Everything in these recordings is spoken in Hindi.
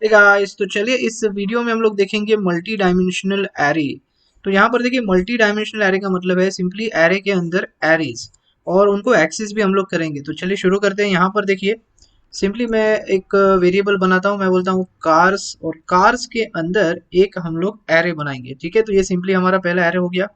गाइस, तो चलिए इस वीडियो में हम लोग देखेंगे मल्टी डायमेंशनल एरे। तो यहाँ पर देखिए मल्टी डायमेंशनल एरे का मतलब है सिंपली एरे के अंदर एरेज और उनको एक्सेस भी हम लोग करेंगे। तो चलिए शुरू करते हैं। यहाँ पर देखिए सिंपली मैं एक वेरिएबल बनाता हूँ, मैं बोलता हूँ कार्स, और कार्स के अंदर एक हम लोग एरे बनाएंगे। ठीक है, तो ये सिंपली हमारा पहला एरे हो गया।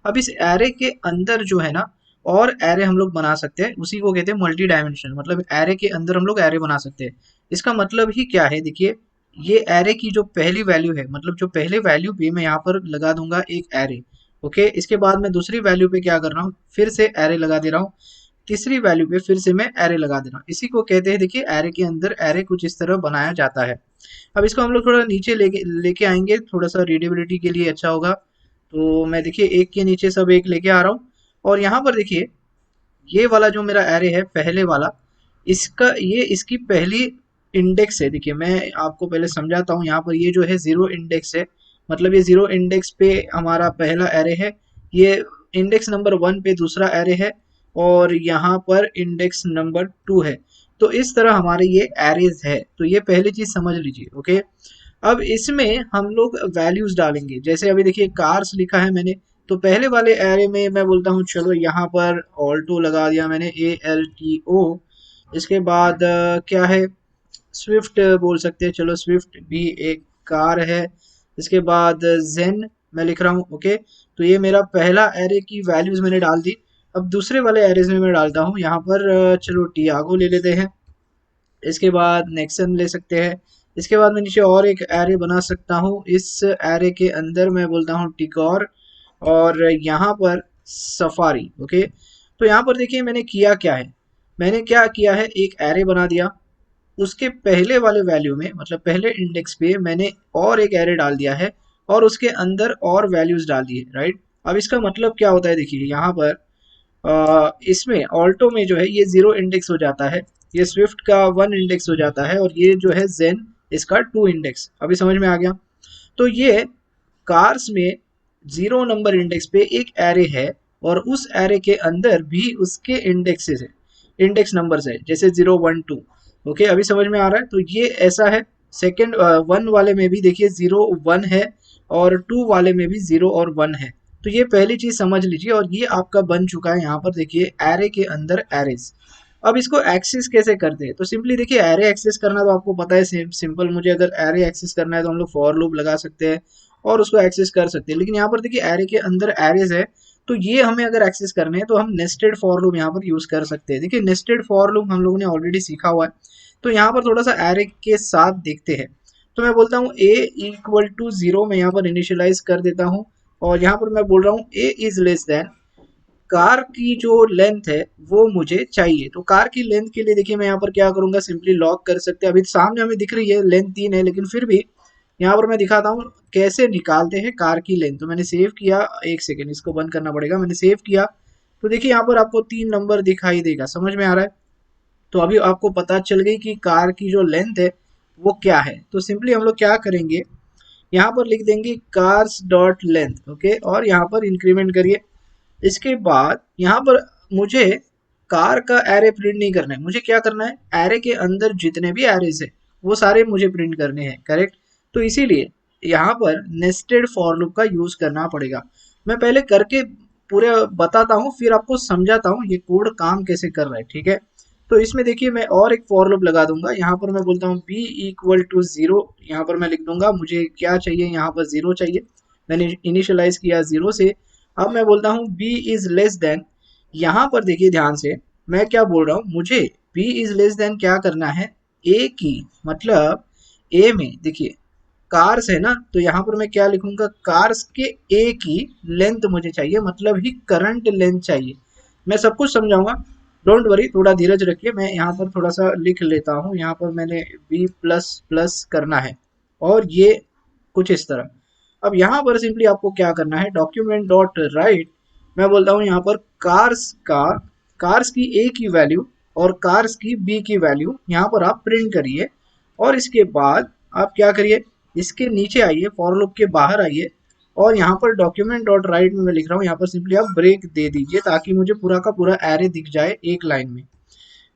अब इस एरे के अंदर जो है ना और एरे हम लोग बना सकते हैं, उसी को कहते हैं मल्टी डायमेंशनल। मतलब एरे के अंदर हम लोग एरे बना सकते हैं। इसका मतलब ही क्या है, देखिए ये एरे की जो पहली वैल्यू है, मतलब जो पहले वैल्यू पे मैं यहाँ पर लगा दूंगा एक एरे। ओके, इसके बाद मैं दूसरी वैल्यू पे क्या कर रहा हूँ, फिर से एरे लगा दे रहा हूँ। तीसरी वैल्यू पे फिर से मैं एरे लगा दे रहा हूँ। इसी को कहते हैं, देखिए एरे के अंदर एरे कुछ इस तरह बनाया जाता है। अब इसको हम लोग थोड़ा नीचे लेके आएंगे, थोड़ा सा रीडेबिलिटी के लिए अच्छा होगा। तो मैं देखिए एक के नीचे सब एक लेके आ रहा हूँ। और यहाँ पर देखिए ये वाला जो मेरा एरे है पहले वाला, इसका ये इसकी पहली इंडेक्स है। देखिए मैं आपको पहले समझाता हूँ। यहाँ पर ये जो है जीरो इंडेक्स है, मतलब ये जीरो इंडेक्स पे हमारा पहला एरे है। ये इंडेक्स नंबर वन पे दूसरा एरे है, और यहाँ पर इंडेक्स नंबर टू है। तो इस तरह हमारे ये एरेज है। तो ये पहली चीज समझ लीजिए। ओके, अब इसमें हम लोग वैल्यूज डालेंगे। जैसे अभी देखिए कार्स लिखा है मैंने, तो पहले वाले एरे में मैं बोलता हूँ चलो यहाँ पर ऑल्टो लगा दिया मैंने, ALTO। इसके बाद क्या है, स्विफ्ट बोल सकते हैं, चलो स्विफ्ट भी एक कार है। इसके बाद जेन मैं लिख रहा हूँ। ओके, तो ये मेरा पहला एरे की वैल्यूज मैंने डाल दी। अब दूसरे वाले एरेज में मैं डालता हूँ यहाँ पर चलो टियागो ले लेते हैं। इसके बाद नेक्सन ले सकते हैं। इसके बाद मैं नीचे और एक एरे बना सकता हूँ। इस एरे के अंदर मैं बोलता हूँ टिगोर, और यहाँ पर सफारी। ओके, तो यहाँ पर देखिए मैंने किया क्या है, मैंने क्या किया है, एक एरे बना दिया। उसके पहले वाले वैल्यू में, मतलब पहले इंडेक्स पे मैंने और एक एरे डाल दिया है, और उसके अंदर और वैल्यूज डाल दी है। राइट, अब इसका मतलब क्या होता है, देखिए यहाँ पर इसमें ऑल्टो में जो है ये जीरो इंडेक्स हो जाता है, ये स्विफ्ट का वन इंडेक्स हो जाता है, और ये जो है जेन इसका टू इंडेक्स। अभी समझ में आ गया। तो ये कार्स में जीरो नंबर इंडेक्स पे एक एरे है, और उस एरे के अंदर भी उसके इंडेक्सेस है, इंडेक्स नंबर्स है, जैसे 0 1 2। ओके, अभी समझ में आ रहा है। तो ये ऐसा है। सेकेंड वन वाले में भी देखिए 0 1 है, और टू वाले में भी 0 और 1 है। तो ये पहली चीज समझ लीजिए, और ये आपका बन चुका है यहाँ पर देखिए एरे के अंदर एरेज। अब इसको एक्सेस कैसे करते हैं, तो सिंपली देखिए एरे एक्सेस करना तो आपको पता है, सिंपल। मुझे अगर एरे एक्सेस करना है तो हम लोग फॉर लूप लगा सकते हैं और उसको एक्सेस कर सकते हैं। लेकिन यहाँ पर देखिए एरे के अंदर एरेज है, तो ये हमें अगर एक्सेस करने हैं तो हम नेस्टेड फॉर लूप यहाँ पर यूज कर सकते हैं। देखिए नेस्टेड फॉर लूप हम लोगों ने ऑलरेडी सीखा हुआ है। तो यहाँ पर थोड़ा सा एरे के साथ देखते हैं। तो मैं बोलता हूँ A = 0, मैं यहाँ पर इनिशियलाइज कर देता हूँ। और यहाँ पर मैं बोल रहा हूँ A << कार की जो लेंथ है वो मुझे चाहिए। तो कार की लेंथ के लिए देखिए मैं यहाँ पर क्या करूंगा, सिंपली लॉग कर सकते हैं। अभी सामने हमें दिख रही है लेंथ 3 है, लेकिन फिर भी यहाँ पर मैं दिखाता हूँ कैसे निकालते हैं कार की लेंथ। तो मैंने सेव किया, एक सेकेंड इसको बंद करना पड़ेगा। मैंने सेव किया, तो देखिए यहाँ पर आपको 3 नंबर दिखाई देगा। समझ में आ रहा है। तो अभी आपको पता चल गई कि कार की जो लेंथ है वो क्या है। तो सिंपली हम लोग क्या करेंगे, यहाँ पर लिख देंगे कार्स डॉट लेंथ। ओके, और यहाँ पर इंक्रीमेंट करिए। इसके बाद यहाँ पर मुझे कार का एरे प्रिंट नहीं करना है, मुझे क्या करना है, एरे के अंदर जितने भी एरेज है वो सारे मुझे प्रिंट करने हैं। करेक्ट, तो इसीलिए यहाँ पर नेस्टेड फॉर लूप का यूज करना पड़ेगा। मैं पहले करके पूरे बताता हूँ, फिर आपको समझाता हूँ ये कोड काम कैसे कर रहा है। ठीक है, तो इसमें देखिए मैं और एक फॉर लूप लगा दूंगा। यहाँ पर मैं बोलता हूँ B = 0। यहाँ पर मैं लिख दूंगा मुझे क्या चाहिए, यहाँ पर 0 चाहिए। मैंने इनिशियलाइज किया 0 से। अब मैं बोलता हूँ B <<, यहाँ पर देखिए ध्यान से मैं क्या बोल रहा हूँ, मुझे B <> क्या करना है, A की, मतलब A में देखिए कार्स है ना, तो यहाँ पर मैं क्या लिखूंगा, कार्स के A की लेंथ मुझे चाहिए, मतलब ही करंट लेंथ चाहिए। मैं सब कुछ समझाऊंगा, डोंट वरी, थोड़ा धीरज रखिए। मैं यहाँ पर थोड़ा सा लिख लेता हूँ। यहाँ पर मैंने B++ करना है, और ये कुछ इस तरह। अब यहाँ पर सिंपली आपको क्या करना है, डॉक्यूमेंट डॉट राइट, मैं बोलता हूँ यहाँ पर कार्स की ए की वैल्यू और कार्स की बी की वैल्यू यहाँ पर आप प्रिंट करिए। और इसके बाद आप क्या करिए, इसके नीचे आइए, फॉर लूप के बाहर आइए, और यहाँ पर डॉक्यूमेंट डॉट राइट में मैं लिख रहा हूँ, यहाँ पर सिंपली आप ब्रेक दे दीजिए ताकि मुझे पूरा का पूरा एरे दिख जाए एक लाइन में।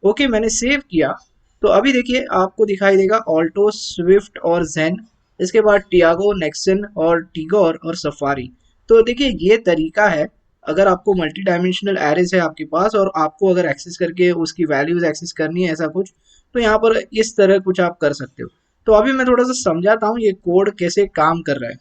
ओके, मैंने सेव किया। तो अभी देखिए आपको दिखाई देगा ऑल्टो, स्विफ्ट और जेन, इसके बाद टियागो, नेक्सन और टिगोर और सफारी। तो देखिए ये तरीका है, अगर आपको मल्टी डायमेंशनल एरेज है आपके पास और आपको अगर एक्सेस करके उसकी वैल्यूज एक्सेस करनी है ऐसा कुछ, तो यहाँ पर इस तरह कुछ आप कर सकते हो। तो अभी मैं थोड़ा सा समझाता हूँ ये कोड कैसे काम कर रहा है।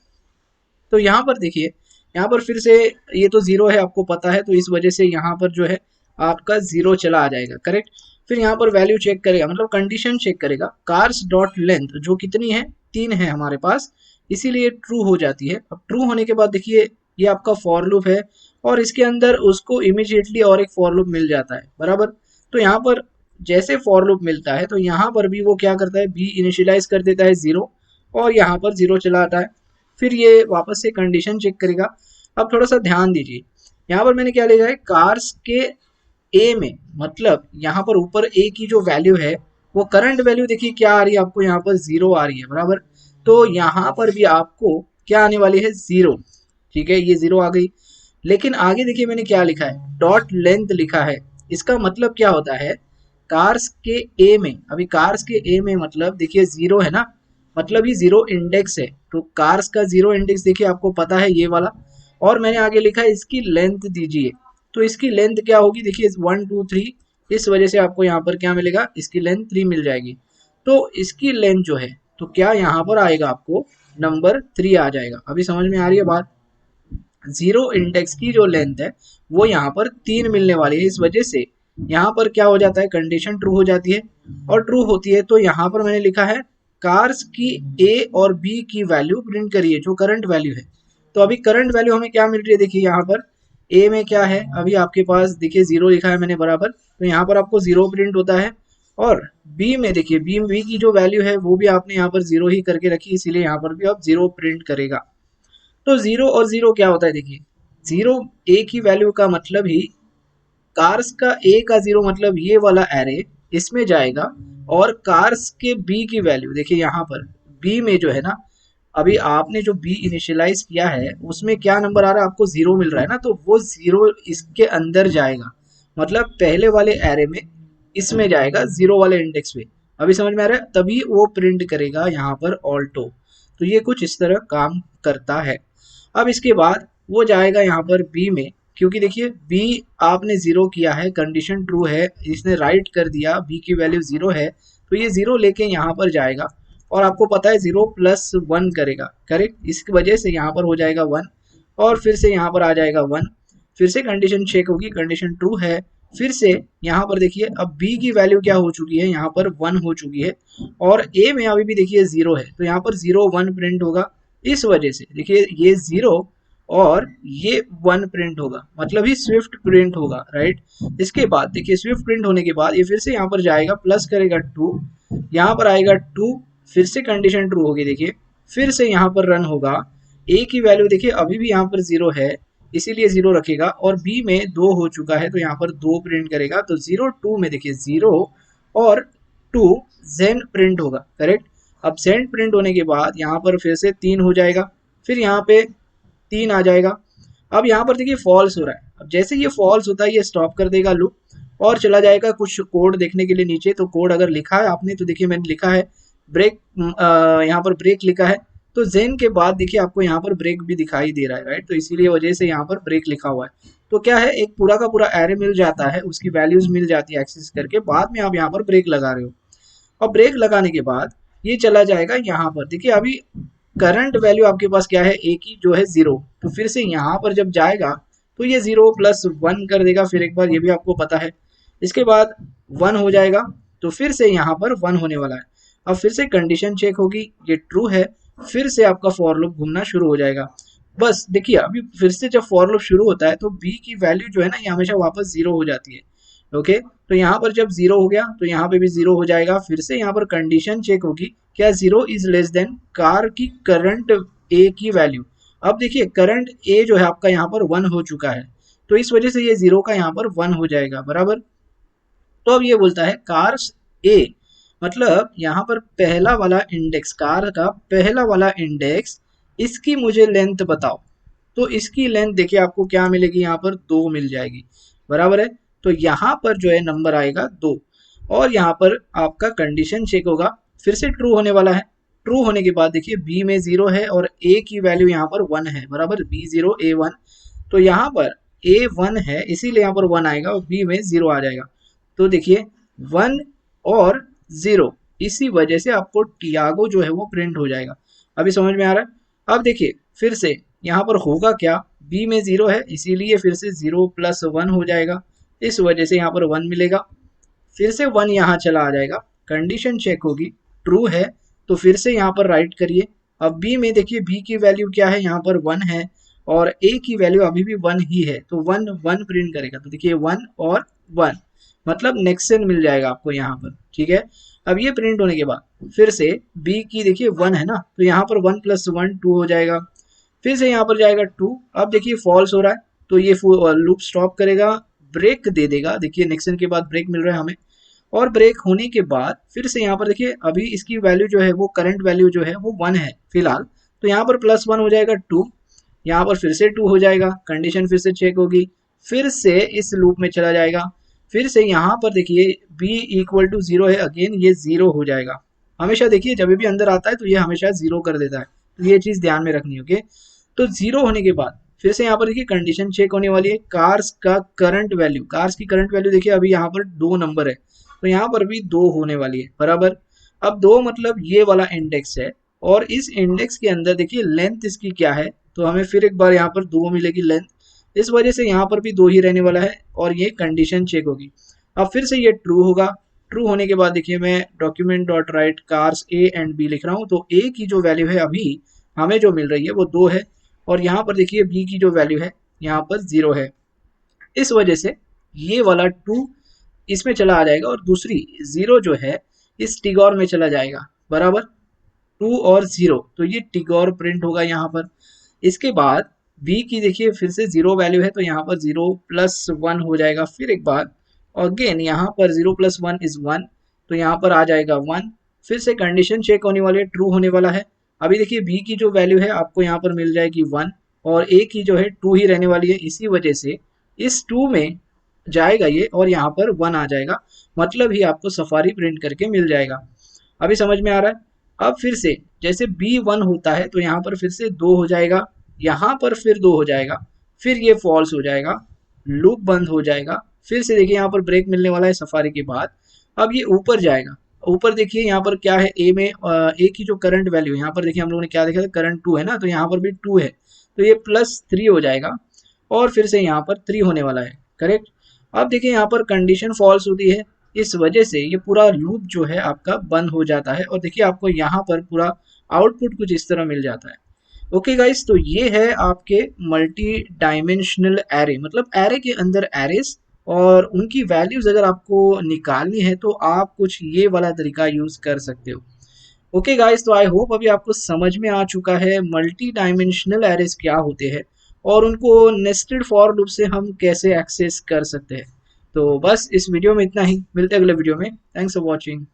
तो यहाँ पर देखिए, यहाँ पर फिर से ये तो जीरो है आपको पता है, तो इस वजह से यहाँ पर जो है आपका जीरो चला आ जाएगा, करेक्ट। फिर यहाँ पर वैल्यू चेक करेगा, मतलब कंडीशन चेक करेगा, कार्स डॉट लेंथ जो कितनी है, 3 है हमारे पास, इसीलिए ट्रू हो जाती है। अब ट्रू होने के बाद देखिए ये आपका फॉर लूप है और इसके अंदर उसको इमीडिएटली और एक फॉर लूप मिल जाता है, बराबर। तो यहाँ पर जैसे फॉर लूप मिलता है तो यहाँ पर भी वो क्या करता है, बी इनिशियलाइज कर देता है 0 और यहाँ पर 0 चला आता है। फिर ये वापस से कंडीशन चेक करेगा। अब थोड़ा सा ध्यान दीजिए, यहाँ पर मैंने क्या लिखा है, कार्स के ए में, मतलब यहाँ पर ऊपर ए की जो वैल्यू है वो करंट वैल्यू देखिए क्या आ रही है आपको, यहाँ पर 0 आ रही है, बराबर। तो यहाँ पर भी आपको क्या आने वाली है, 0, ठीक है, ये 0 आ गई। लेकिन आगे देखिए मैंने क्या लिखा है, डॉट लेंथ लिखा है। इसका मतलब क्या होता है, कार्स के ए में, अभी कार्स के ए में मतलब देखिए 0 है ना, मतलब ये 0 इंडेक्स है। तो कार्स का 0 इंडेक्स देखिए आपको पता है ये वाला, और मैंने आगे लिखा है इसकी लेंथ दीजिए। तो इसकी लेंथ क्या होगी, देखिए 1 2 3, इस वजह से आपको यहाँ पर क्या मिलेगा, इसकी लेंथ 3 मिल जाएगी। तो इसकी लेंथ जो है, तो क्या यहाँ पर आएगा आपको नंबर 3 आ जाएगा। अभी समझ में आ रही है बात, 0 इंडेक्स की जो लेंथ है वो यहाँ पर 3 मिलने वाली है, इस वजह से यहाँ पर क्या हो जाता है, कंडीशन ट्रू हो जाती है। और ट्रू होती है तो यहाँ पर मैंने लिखा है कार्स की ए और बी की वैल्यू प्रिंट करिए जो करंट वैल्यू है। तो अभी करंट वैल्यू हमें क्या मिल रही है, देखिए यहाँ पर ए में क्या है, अभी आपके पास देखिए 0 लिखा है मैंने, बराबर। तो यहाँ पर आपको 0 प्रिंट होता है। और बी में देखिए बी की जो वैल्यू है वो भी आपने यहाँ पर 0 ही करके रखी, इसीलिए यहाँ पर भी आप 0 प्रिंट करेगा। तो 0 और 0 क्या होता है, देखिए 0 ए की वैल्यू का मतलब ही, कार्स का ए का 0 मतलब ये वाला एरे इसमें जाएगा, और कार्स के बी की वैल्यू देखिए यहाँ पर बी में जो है ना, अभी आपने जो बी इनिशियलाइज किया है उसमें क्या नंबर आ रहा है आपको, 0 मिल रहा है ना, तो वो 0 इसके अंदर जाएगा, मतलब पहले वाले एरे में इसमें जाएगा 0 वाले इंडेक्स पे। अभी समझ में आ रहा है, तभी वो प्रिंट करेगा यहाँ पर ऑल्टो। तो ये कुछ इस तरह काम करता है। अब इसके बाद वो जाएगा यहाँ पर बी में, क्योंकि देखिए बी आपने 0 किया है, कंडीशन ट्रू है, इसने राइट कर दिया, बी की वैल्यू 0 है, तो ये 0 लेके यहाँ पर जाएगा, और आपको पता है 0 प्लस 1 करेगा, करेक्ट। इसकी वजह से यहाँ पर हो जाएगा 1, और फिर से यहाँ पर आ जाएगा 1, फिर से कंडीशन चेक होगी, कंडीशन ट्रू है। फिर से यहाँ पर देखिए अब b की वैल्यू क्या हो चुकी है, यहाँ पर 1 हो चुकी है, और a में अभी भी देखिए 0 है, तो यहाँ पर 0 1 प्रिंट होगा। इस वजह से देखिए ये 0 और ये 1 प्रिंट होगा, मतलब ही स्विफ्ट प्रिंट होगा, राइट। इसके बाद देखिए स्विफ्ट प्रिंट होने के बाद ये फिर से यहाँ पर जाएगा, प्लस करेगा 2, यहाँ पर आएगा 2, फिर से कंडीशन ट्रू होगी, देखिए फिर से यहाँ पर रन होगा। a की वैल्यू देखिए अभी भी यहाँ पर 0 है, इसीलिए 0 रखेगा, और b में 2 हो चुका है तो यहाँ पर 2 प्रिंट करेगा। तो 0 2 में देखिए 0 और 2 जेन प्रिंट होगा, करेक्ट। अब जेन प्रिंट होने के बाद यहाँ पर फिर से 3 हो जाएगा, फिर यहाँ पे 3 आ जाएगा। अब यहाँ पर देखिए फॉल्स हो रहा है, अब जैसे ये फॉल्स होता है ये स्टॉप कर देगा लूप और चला जाएगा कुछ कोड देखने के लिए नीचे। तो कोड अगर लिखा है आपने तो देखिए मैंने लिखा है ब्रेक, यहाँ पर ब्रेक लिखा है, तो जेन के बाद देखिए आपको यहाँ पर ब्रेक भी दिखाई दे रहा है, राइट। तो इसीलिए वजह से यहाँ पर ब्रेक लिखा हुआ है। तो क्या है, एक पूरा का पूरा एरे मिल जाता है, उसकी वैल्यूज मिल जाती है एक्सेस करके, बाद में आप यहाँ पर ब्रेक लगा रहे हो, और ब्रेक लगाने के बाद ये चला जाएगा यहाँ पर। देखिए अभी करंट वैल्यू आपके पास क्या है, ए की जो है 0, तो फिर से यहाँ पर जब जाएगा तो ये 0 प्लस 1 कर देगा, फिर एक बार ये भी आपको पता है। इसके बाद 1 हो जाएगा, तो फिर से यहाँ पर 1 होने वाला है। अब फिर से कंडीशन चेक होगी, ये ट्रू है, फिर से आपका फॉर लूप घूमना शुरू हो जाएगा। बस देखिए अभी फिर से जब फॉर लूप शुरू होता है तो बी की वैल्यू जो है ना ये हमेशा वापस 0 हो जाती है, ओके। तो यहाँ पर जब 0 हो गया तो यहाँ पे भी 0 हो जाएगा, फिर से यहाँ पर कंडीशन चेक होगी, क्या 0 इज लेस देन कार की करंट ए की वैल्यू। अब देखिए करंट ए जो है आपका यहाँ पर 1 हो चुका है, तो इस वजह से ये 0 का यहाँ पर 1 हो जाएगा, बराबर। तो अब ये बोलता है कार्स ए, मतलब यहाँ पर पहला वाला इंडेक्स, कार का पहला वाला इंडेक्स, इसकी मुझे लेंथ बताओ। तो इसकी लेंथ देखिए आपको क्या मिलेगी, यहाँ पर 2 मिल जाएगी, बराबर है। तो यहाँ पर जो है नंबर आएगा 2। और यहाँ पर आपका कंडीशन चेक होगा, फिर से ट्रू होने वाला है। ट्रू होने के बाद देखिए बी में 0 है और ए की वैल्यू यहाँ पर 1 है, बराबर B0 A1। तो यहाँ पर A1 है इसीलिए यहाँ पर 1 आएगा और B में 0 आ जाएगा। तो देखिए 1 और 0, इसी वजह से आपको टियागो जो है वो प्रिंट हो जाएगा। अभी समझ में आ रहा है? अब देखिए फिर से यहाँ पर होगा क्या, B में 0 है इसीलिए फिर से 0 + 1 हो जाएगा, इस वजह से यहाँ पर 1 मिलेगा। फिर से 1 यहाँ चला आ जाएगा, कंडीशन चेक होगी, ट्रू है तो फिर से यहाँ पर राइट करिए। अब बी में देखिए बी की वैल्यू क्या है, यहाँ पर 1 है और ए की वैल्यू अभी भी 1 ही है, तो 1 1 प्रिंट करेगा। तो देखिए 1 और 1 मतलब नेक्सन मिल जाएगा आपको यहाँ पर, ठीक है। अब ये प्रिंट होने के बाद फिर से बी की देखिए 1 है ना, तो यहाँ पर 1 + 1 2 हो जाएगा। फिर से यहाँ पर जाएगा 2। अब देखिए फॉल्स हो रहा है तो ये लूप स्टॉप करेगा, ब्रेक दे देगा। देखिए नेक्सन के बाद ब्रेक मिल रहा है हमें, और ब्रेक होने के बाद फिर से यहाँ पर देखिए अभी इसकी वैल्यू जो है वो करंट वैल्यू जो है वो 1 है फिलहाल, तो यहाँ पर +1 हो जाएगा 2, यहाँ पर फिर से 2 हो जाएगा, कंडीशन फिर से चेक होगी, फिर से इस लूप में चला जाएगा। फिर से यहाँ पर देखिए b = 0 है, अगेन ये 0 हो जाएगा। हमेशा देखिए जब भी अंदर आता है तो ये हमेशा 0 कर देता है, तो ये चीज़ ध्यान में रखनी है, ओके। तो 0 होने के बाद फिर से यहाँ पर देखिए कंडीशन चेक होने वाली है, कार्स का करंट वैल्यू, कार्स की करंट वैल्यू देखिए अभी यहाँ पर 2 नंबर है तो यहाँ पर भी 2 होने वाली है, बराबर। अब 2 मतलब ये वाला इंडेक्स है और इस इंडेक्स के अंदर देखिए लेंथ इसकी क्या है, तो हमें फिर एक बार यहाँ पर 2 मिलेगी लेंथ, इस वजह से यहाँ पर भी 2 ही रहने वाला है और ये कंडीशन चेक होगी। अब फिर से ये ट्रू होगा, ट्रू होने के बाद देखिए मैं document.write cars A and B लिख रहा हूँ, तो A की जो वैल्यू है अभी हमें जो मिल रही है वो 2 है और यहाँ पर देखिए B की जो वैल्यू है यहाँ पर 0 है, इस वजह से ये वाला 2 इसमें चला आ जाएगा और दूसरी 0 जो है इस टिगोर में चला जाएगा, बराबर। 2 और 0 तो ये टिगोर प्रिंट होगा यहाँ पर। इसके बाद b की देखिए फिर से 0 वैल्यू है तो यहाँ पर 0 + 1 हो जाएगा, फिर एक बार अगेन यहाँ पर 0 + 1 = 1, तो यहाँ पर आ जाएगा 1। फिर से कंडीशन चेक होने वाली है, ट्रू होने वाला है। अभी देखिए b की जो वैल्यू है आपको यहाँ पर मिल जाएगी 1 और a की जो है 2 ही रहने वाली है, इसी वजह से इस 2 में जाएगा ये और यहाँ पर 1 आ जाएगा, मतलब ही आपको सफारी प्रिंट करके मिल जाएगा। अभी समझ में आ रहा है? अब फिर से जैसे B1 होता है तो यहाँ पर फिर से 2 हो जाएगा, यहाँ पर फिर 2 हो जाएगा, फिर ये फॉल्स हो जाएगा, लूप बंद हो जाएगा। फिर से देखिए यहाँ पर ब्रेक मिलने वाला है सफारी के बाद। अब ये ऊपर जाएगा, ऊपर देखिए यहाँ पर क्या है, ए में ए की जो करंट वैल्यू यहाँ पर देखिए हम लोगों ने क्या देखा था, करंट 2 है ना, तो यहाँ पर भी 2 है तो ये +3 हो जाएगा और फिर से यहाँ पर 3 होने वाला है, करेक्ट। अब देखिए यहाँ पर कंडीशन फॉल्स होती है, इस वजह से ये पूरा लूप जो है आपका बंद हो जाता है और देखिए आपको यहाँ पर पूरा आउटपुट कुछ इस तरह मिल जाता है। ओके गाइस, तो ये है आपके मल्टी डायमेंशनल एरे, मतलब एरे के अंदर एरेस और उनकी वैल्यूज अगर आपको निकालनी है तो आप कुछ ये वाला तरीका यूज कर सकते हो। ओके गाइस, तो आई होप अभी आपको समझ में आ चुका है मल्टी डायमेंशनल एरेस क्या होते हैं और उनको नेस्टेड फॉर लूप से हम कैसे एक्सेस कर सकते हैं। तो बस इस वीडियो में इतना ही, मिलते हैं अगले वीडियो में। Thanks for watching.